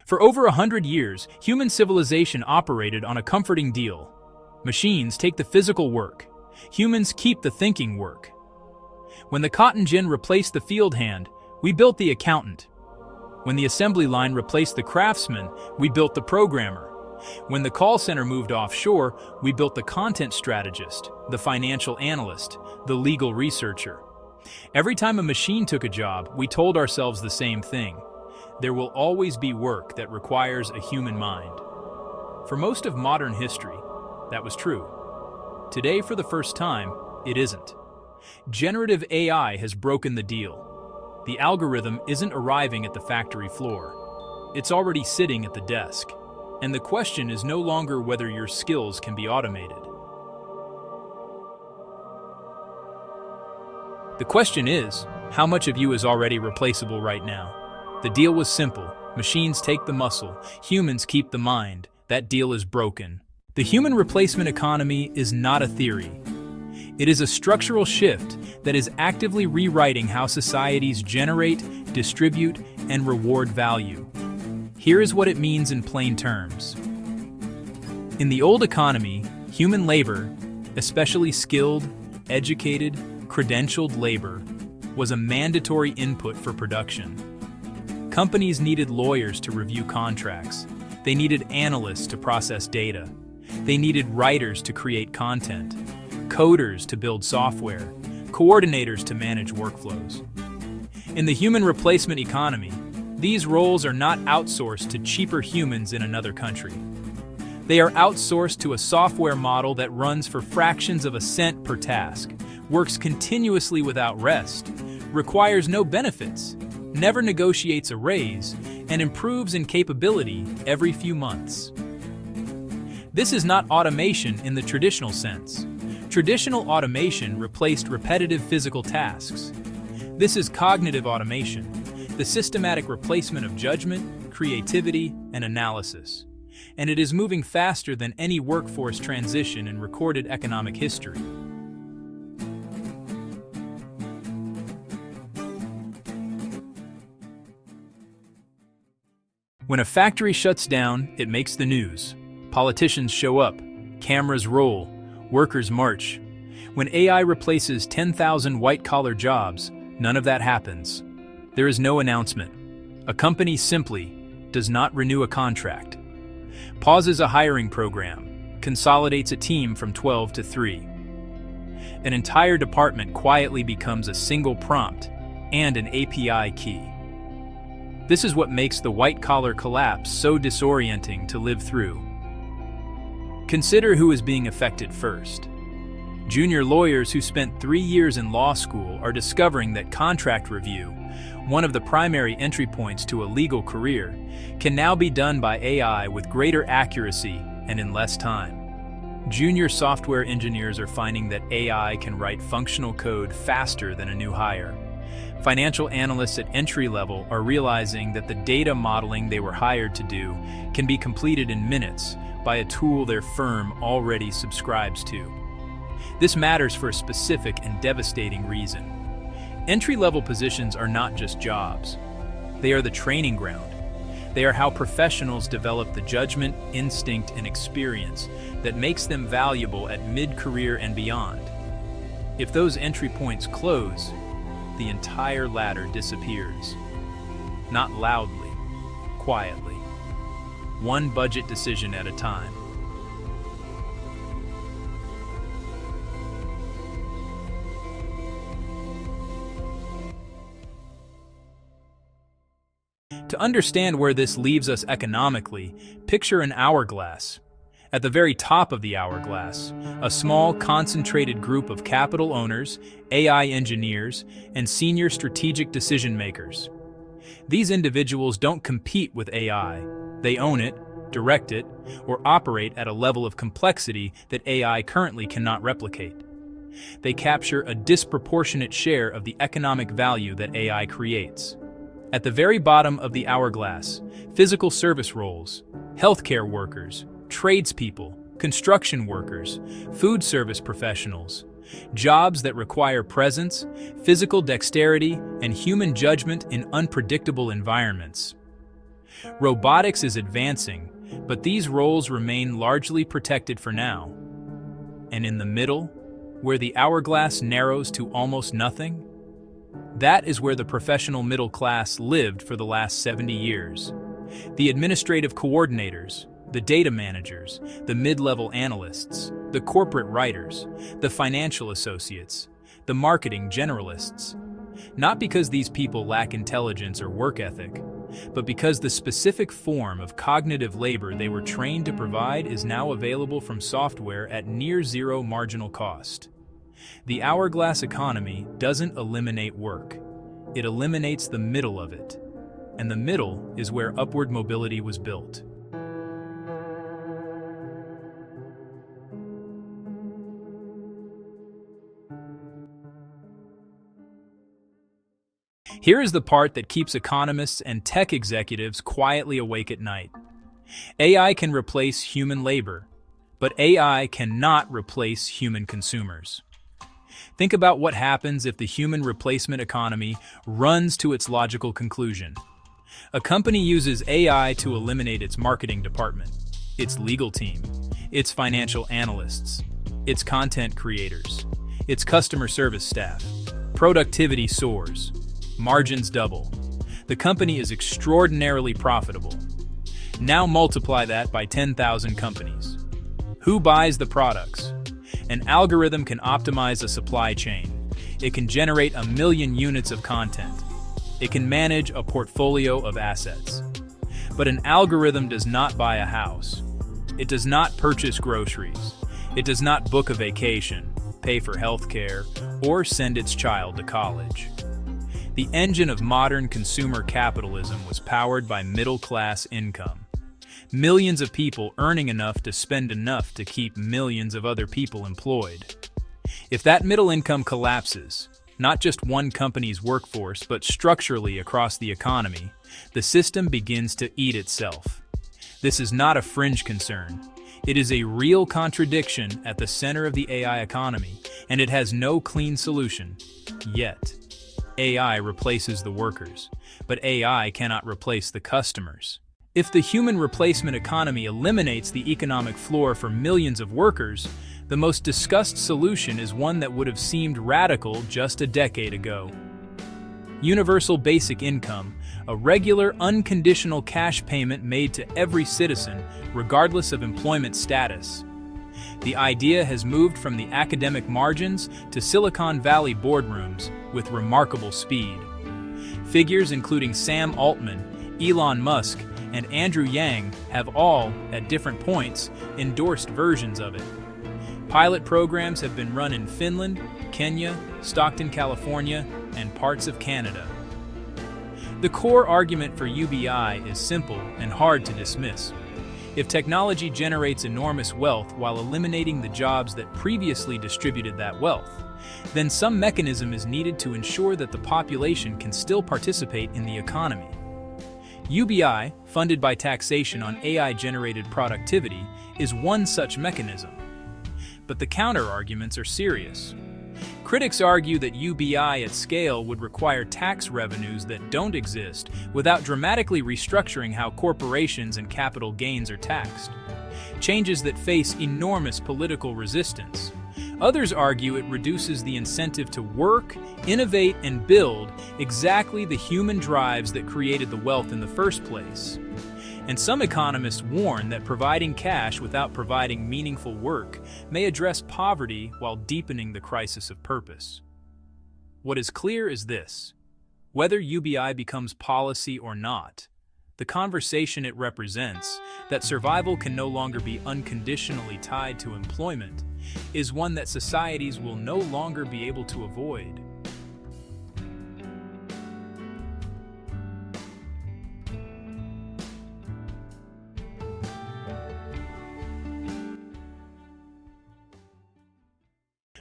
For over 100 years, human civilization operated on a comforting deal. Machines take the physical work. Humans keep the thinking work. When the cotton gin replaced the field hand, we built the accountant. When the assembly line replaced the craftsman, we built the programmer. When the call center moved offshore, we built the content strategist, the financial analyst, the legal researcher. Every time a machine took a job, we told ourselves the same thing. There will always be work that requires a human mind. For most of modern history, that was true. Today, for the first time, it isn't. Generative AI has broken the deal. The algorithm isn't arriving at the factory floor. It's already sitting at the desk. And the question is no longer whether your skills can be automated. The question is, how much of you is already replaceable right now? The deal was simple. Machines take the muscle, humans keep the mind. That deal is broken. The human replacement economy is not a theory. It is a structural shift that is actively rewriting how societies generate, distribute, and reward value. Here is what it means in plain terms. In the old economy, human labor, especially skilled, educated, credentialed labor, was a mandatory input for production. Companies needed lawyers to review contracts. They needed analysts to process data. They needed writers to create content, coders to build software, coordinators to manage workflows. In the human replacement economy, these roles are not outsourced to cheaper humans in another country. They are outsourced to a software model that runs for fractions of a cent per task, works continuously without rest, requires no benefits, never negotiates a raise, and improves in capability every few months. This is not automation in the traditional sense. Traditional automation replaced repetitive physical tasks. This is cognitive automation, the systematic replacement of judgment, creativity, and analysis. And it is moving faster than any workforce transition in recorded economic history. When a factory shuts down, it makes the news. Politicians show up, cameras roll, workers march. When AI replaces 10,000 white-collar jobs, none of that happens. There is no announcement. A company simply does not renew a contract, pauses a hiring program, consolidates a team from 12 to 3. An entire department quietly becomes a single prompt and an API key. This is what makes the white-collar collapse so disorienting to live through. Consider who is being affected first. Junior lawyers who spent 3 years in law school are discovering that contract review, one of the primary entry points to a legal career, can now be done by AI with greater accuracy and in less time. Junior software engineers are finding that AI can write functional code faster than a new hire. Financial analysts at entry level are realizing that the data modeling they were hired to do can be completed in minutes by a tool their firm already subscribes to. This matters for a specific and devastating reason. Entry-level positions are not just jobs. They are the training ground. They are how professionals develop the judgment, instinct, and experience that makes them valuable at mid-career and beyond. If those entry points close, the entire ladder disappears. Not loudly, quietly. One budget decision at a time. To understand where this leaves us economically, picture an hourglass. At the very top of the hourglass, a small, concentrated group of capital owners, AI engineers, and senior strategic decision makers. These individuals don't compete with AI. They own it, direct it, or operate at a level of complexity that AI currently cannot replicate. They capture a disproportionate share of the economic value that AI creates. At the very bottom of the hourglass, physical service roles, healthcare workers, tradespeople, construction workers, food service professionals, jobs that require presence, physical dexterity, and human judgment in unpredictable environments. Robotics is advancing, but these roles remain largely protected for now. And in the middle, where the hourglass narrows to almost nothing, that is where the professional middle class lived for the last 70 years. The administrative coordinators, the data managers, the mid-level analysts, the corporate writers, the financial associates, the marketing generalists. Not because these people lack intelligence or work ethic, but because the specific form of cognitive labor they were trained to provide is now available from software at near zero marginal cost. The hourglass economy doesn't eliminate work. It eliminates the middle of it. And the middle is where upward mobility was built. Here is the part that keeps economists and tech executives quietly awake at night. AI can replace human labor, but AI cannot replace human consumers. Think about what happens if the human replacement economy runs to its logical conclusion. A company uses AI to eliminate its marketing department, its legal team, its financial analysts, its content creators, its customer service staff. Productivity soars. Margins double. The company is extraordinarily profitable. Now multiply that by 10,000 companies. Who buys the products? An algorithm can optimize a supply chain. It can generate 1 million units of content. It can manage a portfolio of assets. But an algorithm does not buy a house. It does not purchase groceries. It does not book a vacation, pay for healthcare, or send its child to college. The engine of modern consumer capitalism was powered by middle-class income. Millions of people earning enough to spend enough to keep millions of other people employed. If that middle income collapses, not just one company's workforce but structurally across the economy, the system begins to eat itself. This is not a fringe concern. It is a real contradiction at the center of the AI economy, and it has no clean solution, yet. AI replaces the workers, but AI cannot replace the customers. If the human replacement economy eliminates the economic floor for millions of workers, the most discussed solution is one that would have seemed radical just a decade ago. Universal basic income, a regular, unconditional cash payment made to every citizen, regardless of employment status. The idea has moved from the academic margins to Silicon Valley boardrooms with remarkable speed. Figures including Sam Altman, Elon Musk, and Andrew Yang have all, at different points, endorsed versions of it. Pilot programs have been run in Finland, Kenya, Stockton, California, and parts of Canada. The core argument for UBI is simple and hard to dismiss. If technology generates enormous wealth while eliminating the jobs that previously distributed that wealth, then some mechanism is needed to ensure that the population can still participate in the economy. UBI, funded by taxation on AI-generated productivity, is one such mechanism. But the counter-arguments are serious. Critics argue that UBI at scale would require tax revenues that don't exist without dramatically restructuring how corporations and capital gains are taxed. Changes that face enormous political resistance. Others argue it reduces the incentive to work, innovate, and build exactly the human drives that created the wealth in the first place. And some economists warn that providing cash without providing meaningful work may address poverty while deepening the crisis of purpose. What is clear is this: whether UBI becomes policy or not, the conversation it represents, that survival can no longer be unconditionally tied to employment, is one that societies will no longer be able to avoid.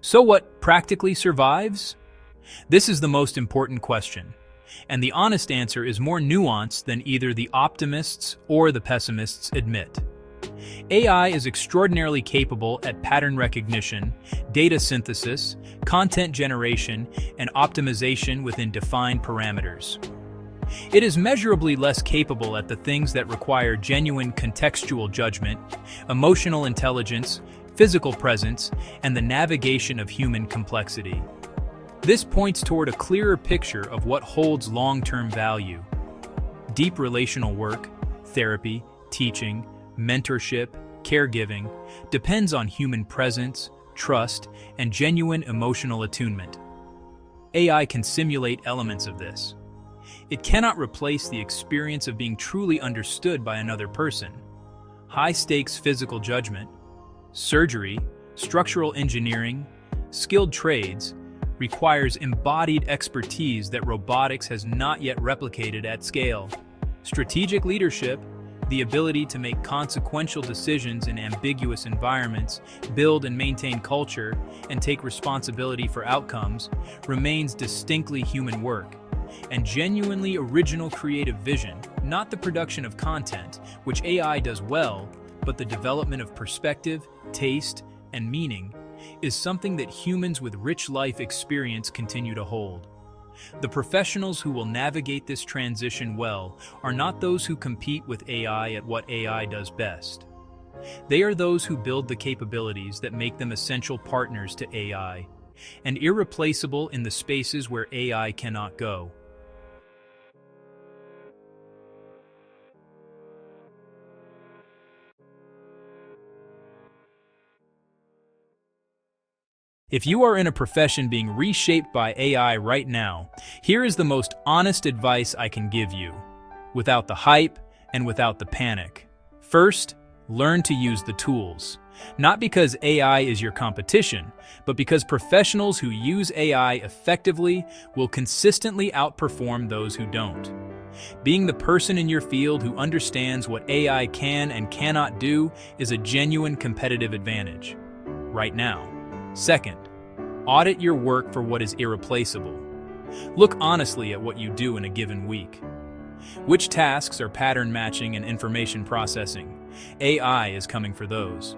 So what practically survives? This is the most important question, and the honest answer is more nuanced than either the optimists or the pessimists admit. AI is extraordinarily capable at pattern recognition, data synthesis, content generation, and optimization within defined parameters. It is measurably less capable at the things that require genuine contextual judgment, emotional intelligence, physical presence, and the navigation of human complexity. This points toward a clearer picture of what holds long-term value. Deep relational work, therapy, teaching, mentorship, caregiving depends on human presence, trust, and genuine emotional attunement. AI can simulate elements of this. It cannot replace the experience of being truly understood by another person. High-stakes physical judgment, surgery, structural engineering, skilled trades requires embodied expertise that robotics has not yet replicated at scale. Strategic leadership, the ability to make consequential decisions in ambiguous environments, build and maintain culture, and take responsibility for outcomes, remains distinctly human work. And genuinely original creative vision, not the production of content, which AI does well, but the development of perspective, taste, and meaning, is something that humans with rich life experience continue to hold. The professionals who will navigate this transition well are not those who compete with AI at what AI does best. They are those who build the capabilities that make them essential partners to AI, and irreplaceable in the spaces where AI cannot go. If you are in a profession being reshaped by AI right now, here is the most honest advice I can give you, without the hype and without the panic. First, learn to use the tools. Not because AI is your competition, but because professionals who use AI effectively will consistently outperform those who don't. Being the person in your field who understands what AI can and cannot do is a genuine competitive advantage, right now. Second, audit your work for what is irreplaceable. Look honestly at what you do in a given week. Which tasks are pattern matching and information processing? AI is coming for those.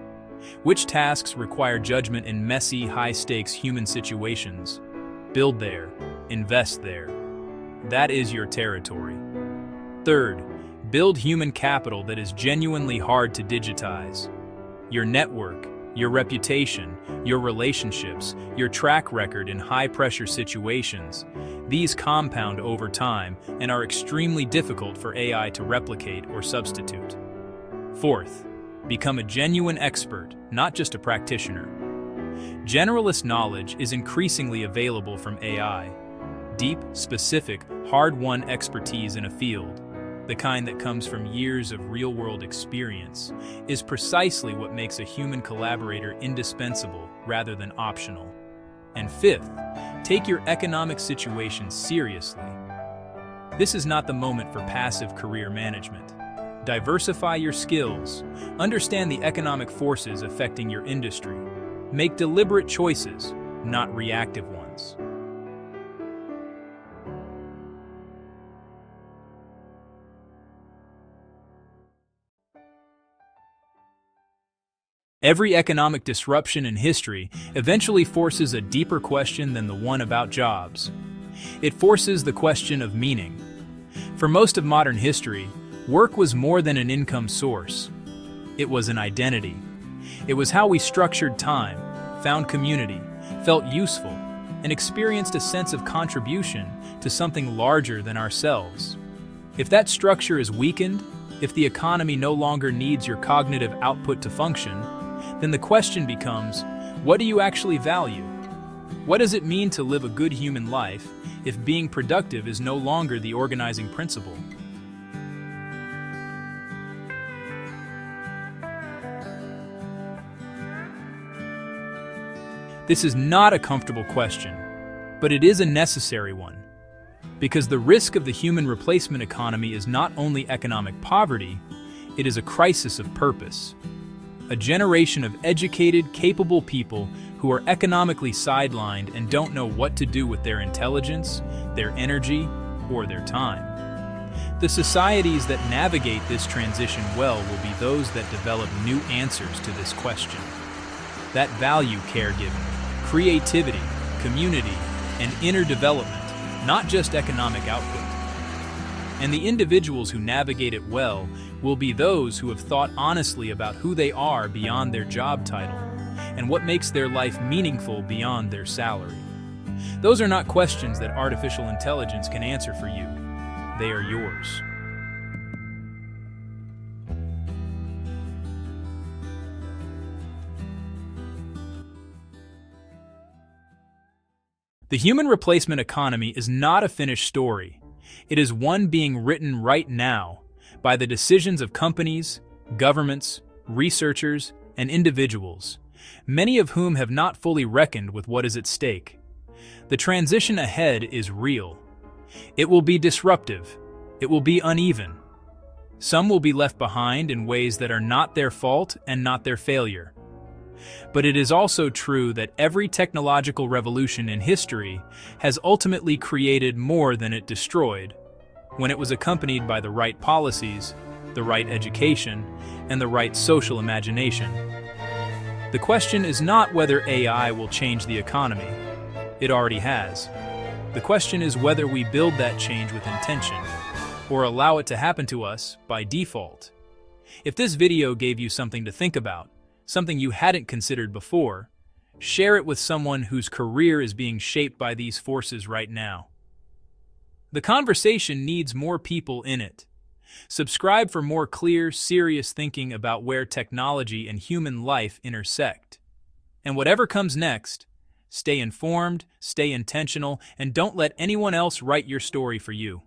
Which tasks require judgment in messy, high-stakes human situations? Build there, invest there. That is your territory. Third, build human capital that is genuinely hard to digitize. Your network, your reputation, your relationships, your track record in high-pressure situations. These compound over time and are extremely difficult for AI to replicate or substitute. Fourth, become a genuine expert, not just a practitioner. Generalist knowledge is increasingly available from AI. Deep, specific, hard-won expertise in a field, the kind that comes from years of real-world experience, is precisely what makes a human collaborator indispensable rather than optional. And fifth, take your economic situation seriously. This is not the moment for passive career management. Diversify your skills, understand the economic forces affecting your industry, make deliberate choices, not reactive ones. Every economic disruption in history eventually forces a deeper question than the one about jobs. It forces the question of meaning. For most of modern history, work was more than an income source. It was an identity. It was how we structured time, found community, felt useful, and experienced a sense of contribution to something larger than ourselves. If that structure is weakened, if the economy no longer needs your cognitive output to function, then the question becomes, what do you actually value? What does it mean to live a good human life if being productive is no longer the organizing principle? This is not a comfortable question, but it is a necessary one. Because the risk of the human replacement economy is not only economic poverty, it is a crisis of purpose. A generation of educated, capable people who are economically sidelined and don't know what to do with their intelligence, their energy, or their time. The societies that navigate this transition well will be those that develop new answers to this question. That value caregiving, creativity, community, and inner development, not just economic output. And the individuals who navigate it well will be those who have thought honestly about who they are beyond their job title and what makes their life meaningful beyond their salary. Those are not questions that artificial intelligence can answer for you. They are yours. The human replacement economy is not a finished story. It is one being written right now by the decisions of companies, governments, researchers, and individuals, many of whom have not fully reckoned with what is at stake. The transition ahead is real. It will be disruptive. It will be uneven. Some will be left behind in ways that are not their fault and not their failure. But it is also true that every technological revolution in history has ultimately created more than it destroyed, when it was accompanied by the right policies, the right education, and the right social imagination. The question is not whether AI will change the economy. It already has. The question is whether we build that change with intention, or allow it to happen to us by default. If this video gave you something to think about, something you hadn't considered before, share it with someone whose career is being shaped by these forces right now. The conversation needs more people in it. Subscribe for more clear, serious thinking about where technology and human life intersect. And whatever comes next, stay informed, stay intentional, and don't let anyone else write your story for you.